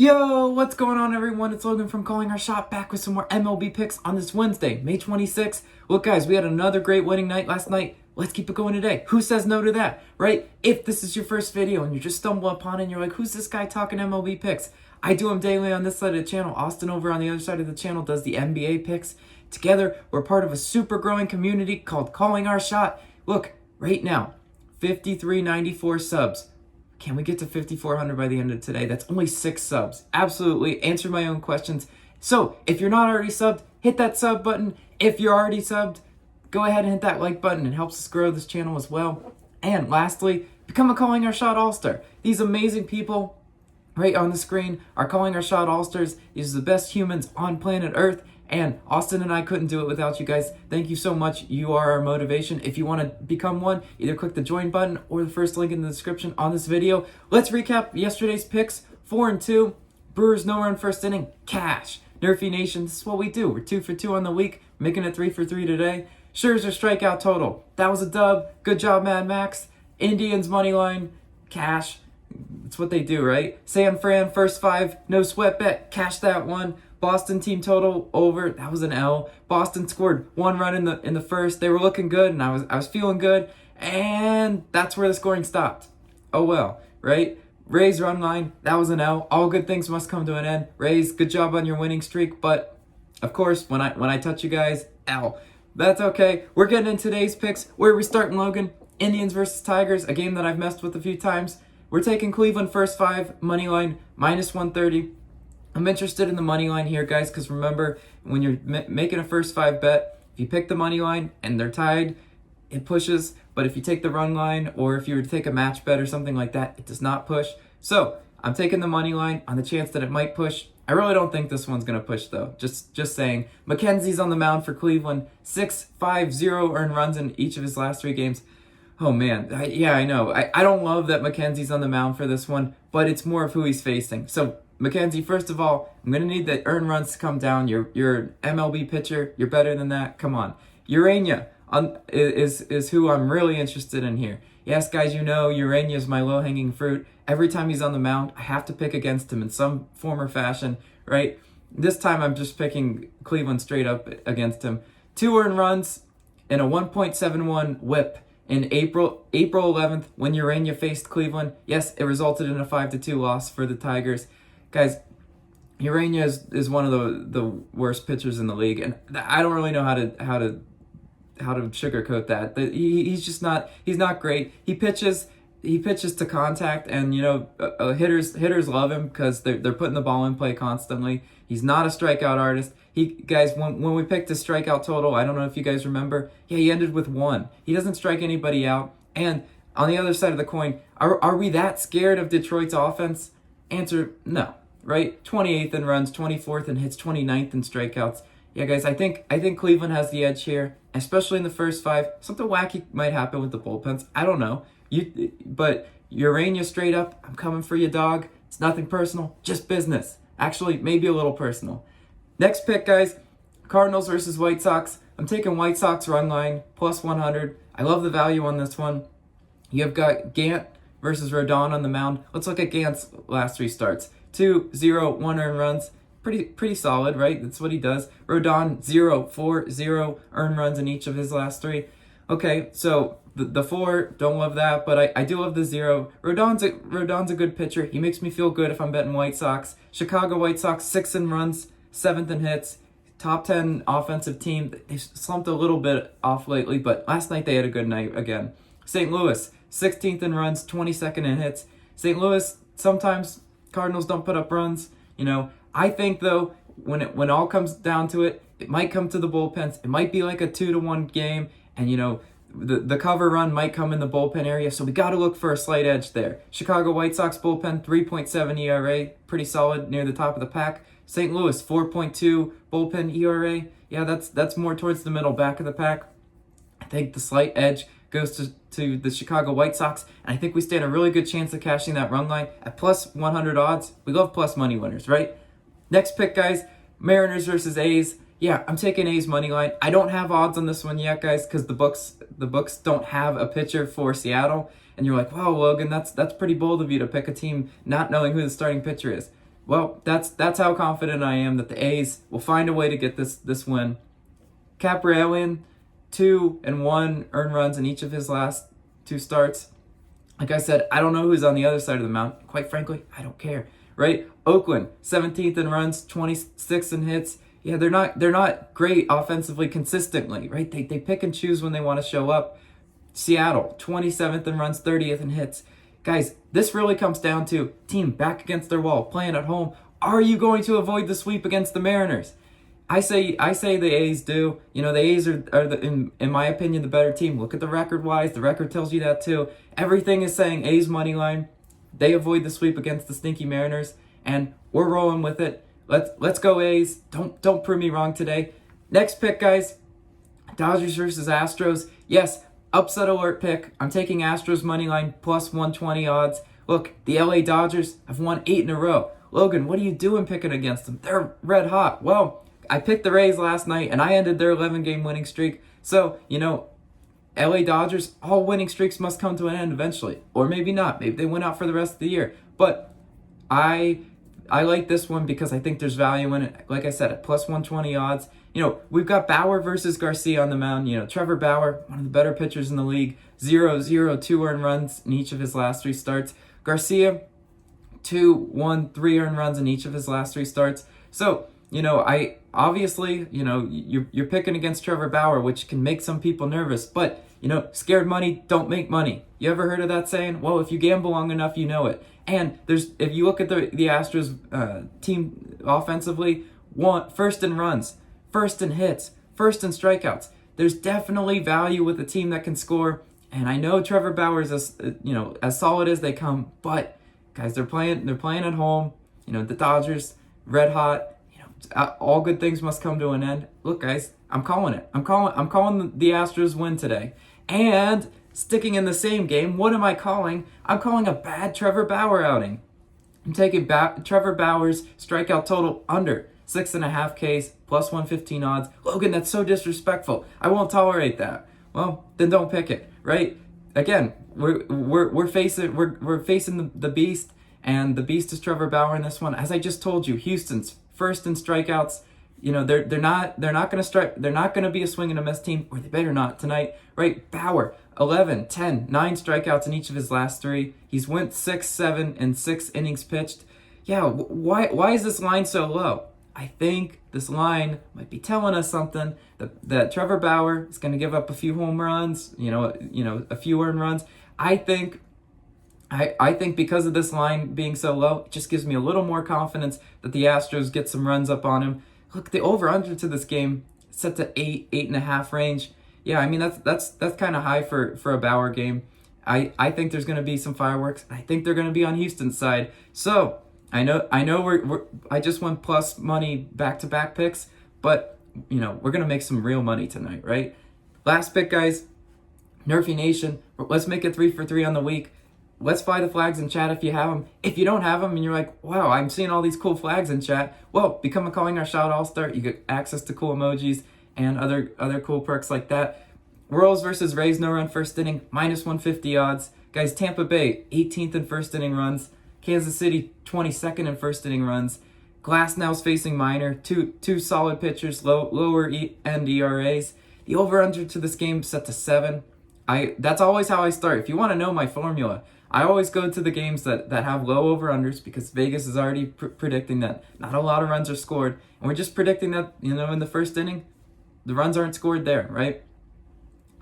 Yo, what's going on, everyone? It's Logan from Calling Our Shot, back with some more MLB picks on this Wednesday, May 26th. Look, guys, we had another great winning night last night. Let's keep it going today. Who says no to that, right? If this is your first video and you just stumble upon it and you're like, who's this guy talking MLB picks? I do them daily on this side of the channel. Austin over on the other side of the channel does the NBA picks. Together, we're part of a super growing community called Calling Our Shot. Look, right now, 5394 subs. Can we get to 5,400 by the end of today? That's only 6 subs. Absolutely. Answer my own questions. So if you're not already subbed, hit that sub button. If you're already subbed, go ahead and hit that like button. It helps us grow this channel as well. And lastly, become a Calling Our Shot All-Star. These amazing people right on the screen are Calling Our Shot All-Stars. These are the best humans on planet Earth. And Austin and I couldn't do it without you guys. Thank you so much. You are our motivation. If you want to become one, either click the join button or the first link in the description on this video. Let's recap yesterday's picks. 4-2. Brewers no run first inning. Cash. NRFI Nation, this is what we do. We're 2 for 2 on the week, making it 3 for 3 today. Scherzer strikeout total. That was a dub. Good job, Mad Max. Indians money line. Cash. That's what they do, right? San Fran, first 5. No sweat bet. Cash that one. Boston team total over. That was an L. Boston scored 1 run in the first. They were looking good, and I was feeling good, and that's where the scoring stopped. Oh well, right? Rays run line. That was an L. All good things must come to an end. Rays, good job on your winning streak, but of course, when I touch you guys, L. That's okay. We're getting in today's picks. Where are we starting, Logan? Indians versus Tigers, a game that I've messed with a few times. We're taking Cleveland first 5 money line -130. I'm interested in the money line here, guys, because remember, when you're making a first 5 bet, if you pick the money line and they're tied, it pushes. But if you take the run line, or if you were to take a match bet or something like that, it does not push. So I'm taking the money line on the chance that it might push. I really don't think this one's going to push, though. Just saying. McKenzie's on the mound for Cleveland. 6.50 earned runs in each of his last 3 games. Oh, man. I know. I don't love that McKenzie's on the mound for this one, but it's more of who he's facing. So McKenzie, first of all, I'm going to need the earned runs to come down. You're an MLB pitcher. You're better than that. Come on. Urania is who I'm really interested in here. Yes, guys, you know Urania is my low-hanging fruit. Every time he's on the mound, I have to pick against him in some form or fashion, right? This time I'm just picking Cleveland straight up against him. 2 earned runs and a 1.71 whip in April 11th when Urania faced Cleveland. Yes, it resulted in a 5-2 loss for the Tigers. Guys, Urania is one of the worst pitchers in the league, and I don't really know how to sugarcoat that. He's just not. He's not great. He pitches to contact, and you know hitters love him because they're putting the ball in play constantly. He's not a strikeout artist. Guys, when we picked his strikeout total, I don't know if you guys remember. Yeah, he ended with 1. He doesn't strike anybody out. And on the other side of the coin, are we that scared of Detroit's offense? Answer, no, right? 28th in runs, 24th in hits, 29th in strikeouts. Yeah, guys, I think Cleveland has the edge here, especially in the first 5. Something wacky might happen with the bullpens. I don't know. But Urania straight up, I'm coming for you, dog. It's nothing personal, just business. Actually, maybe a little personal. Next pick, guys, Cardinals versus White Sox. I'm taking White Sox run line, +100. I love the value on this one. You've got Gant versus Rodon on the mound. Let's look at Gant's last 3 starts. 2, 0, 1 earned runs. Pretty solid, right? That's what he does. Rodon, 0, 4, 0 earned runs in each of his last 3. Okay, so the 4, don't love that, but I do love the 0. Rodon's a good pitcher. He makes me feel good if I'm betting White Sox. Chicago White Sox, 6 in runs, 7th in hits. Top 10 offensive team. They've slumped a little bit off lately, but last night they had a good night again. St. Louis, 16th in runs, 22nd in hits. St. Louis, sometimes Cardinals don't put up runs. You know, I think, though, when all comes down to it, it might come to the bullpens. It might be like a 2-1 game, and, you know, the cover run might come in the bullpen area, so we got to look for a slight edge there. Chicago White Sox bullpen, 3.7 ERA, pretty solid, near the top of the pack. St. Louis, 4.2 bullpen ERA. Yeah, that's more towards the middle, back of the pack. I think the slight edge goes to the Chicago White Sox, and I think we stand a really good chance of cashing that run line at +100 odds. We love plus money winners, right? Next pick, guys, Mariners versus A's. Yeah, I'm taking A's money line. I don't have odds on this one yet, guys, because the books don't have a pitcher for Seattle. And you're like, wow, Logan, that's pretty bold of you to pick a team not knowing who the starting pitcher is. Well, that's how confident I am that the A's will find a way to get this win. Capralian, 2 and 1 earned runs in each of his last 2 starts. Like I said, I don't know who's on the other side of the mountain. Quite frankly, I don't care, right? Oakland, 17th in runs, 26th in hits. Yeah, they're not great offensively consistently, right? They pick and choose when they want to show up. Seattle, 27th in runs, 30th in hits. Guys, this really comes down to team back against their wall, playing at home. Are you going to avoid the sweep against the Mariners? I say the A's do. You know, the A's are in my opinion, the better team. Look at the record-wise. The record tells you that too. Everything is saying A's money line. They avoid the sweep against the stinky Mariners, and we're rolling with it. Let's go A's. Don't prove me wrong today. Next pick, guys. Dodgers versus Astros. Yes, upset alert pick. I'm taking Astros money line plus 120 odds. Look, the LA Dodgers have won 8 in a row. Logan, what are you doing picking against them? They're red hot. Well, I picked the Rays last night, and I ended their 11-game winning streak. So, you know, LA Dodgers, all winning streaks must come to an end eventually. Or maybe not. Maybe they win out for the rest of the year. But I like this one because I think there's value in it. Like I said, at plus 120 odds. You know, we've got Bauer versus Garcia on the mound. You know, Trevor Bauer, one of the better pitchers in the league. 0-0, 2 earned runs in each of his last 3 starts. Garcia, 2-1, 3 earned runs in each of his last 3 starts. So, you know, you're picking against Trevor Bauer, which can make some people nervous. But, you know, scared money don't make money. You ever heard of that saying? Well, if you gamble long enough, you know it. And if you look at the Astros team offensively, first in runs, first in hits, first in strikeouts. There's definitely value with a team that can score. And I know Trevor Bauer is as solid as they come. But guys, they're playing at home. You know, the Dodgers, red hot. All good things must come to an end. Look, guys, I'm calling it. I'm calling the Astros win today. And sticking in the same game, what am I calling? I'm calling a bad Trevor Bauer outing. I'm taking Trevor Bauer's strikeout total under 6.5 Ks, plus 115 odds. Logan, that's so disrespectful. I won't tolerate that. Well, then don't pick it, right? Again, we're facing the beast, and the beast is Trevor Bauer in this one. As I just told you, Houston's first in strikeouts. You know, they're not going to be a swing and a miss team, or they better not tonight, right? Bauer, 11, 10, 9 strikeouts in each of his last 3. He's went 6, 7, and 6 innings pitched. Yeah, why is this line so low? I think this line might be telling us something, that Trevor Bauer is going to give up a few home runs, a few earned runs. I think because of this line being so low, it just gives me a little more confidence that the Astros get some runs up on him. Look, the over-under to this game set to 8.5 range. Yeah, I mean, that's kind of high for a Bauer game. I think there's going to be some fireworks. I think they're going to be on Houston's side. So I know I just won plus money back-to-back picks, but we're going to make some real money tonight, right? Last pick, guys. NRFI Nation. Let's make it 3 for 3 on the week. Let's fly the flags in chat if you have them. If you don't have them and you're like, wow, I'm seeing all these cool flags in chat, well, become a Calling Our Shot All-Star. You get access to cool emojis and other cool perks like that. Royals versus Rays, no run first inning, minus 150 odds. Guys, Tampa Bay, 18th in first inning runs. Kansas City, 22nd in first inning runs. Glasnow's facing Minor, two solid pitchers, lower end ERAs. The over-under to this game set to 7. That's always how I start. If you want to know my formula, I always go to the games that have low over-unders, because Vegas is already predicting that not a lot of runs are scored. And we're just predicting that, in the first inning, the runs aren't scored there, right?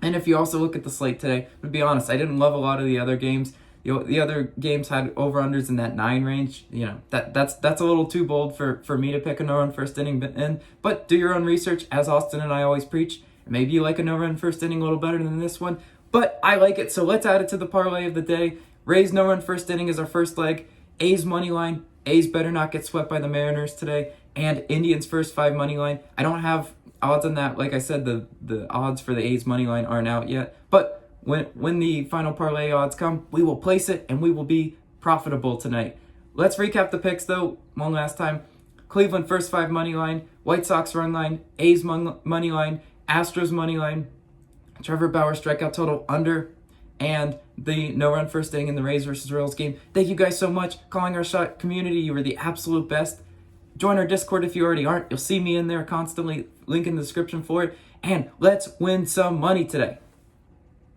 And if you also look at the slate today, to be honest, I didn't love a lot of the other games. The other games had over-unders in that 9 range. That's a little too bold for me to pick a no-run first inning in. But do your own research, as Austin and I always preach. Maybe you like a no-run first inning a little better than this one, but I like it, so let's add it to the parlay of the day. Rays no-run first inning is our first leg. A's money line. A's better not get swept by the Mariners today. And Indians first 5 money line. I don't have odds on that. Like I said, the odds for the A's money line aren't out yet. But when the final parlay odds come, we will place it and we will be profitable tonight. Let's recap the picks though one last time. Cleveland first 5 money line. White Sox run line. A's money line. Astros money line. Trevor Bauer strikeout total under and the no run first inning in the Rays versus Royals game. Thank you guys so much. Calling Our Shot community, you were the absolute best. Join our Discord if you already aren't. You'll see me in there constantly. Link in the description for it. And let's win some money today.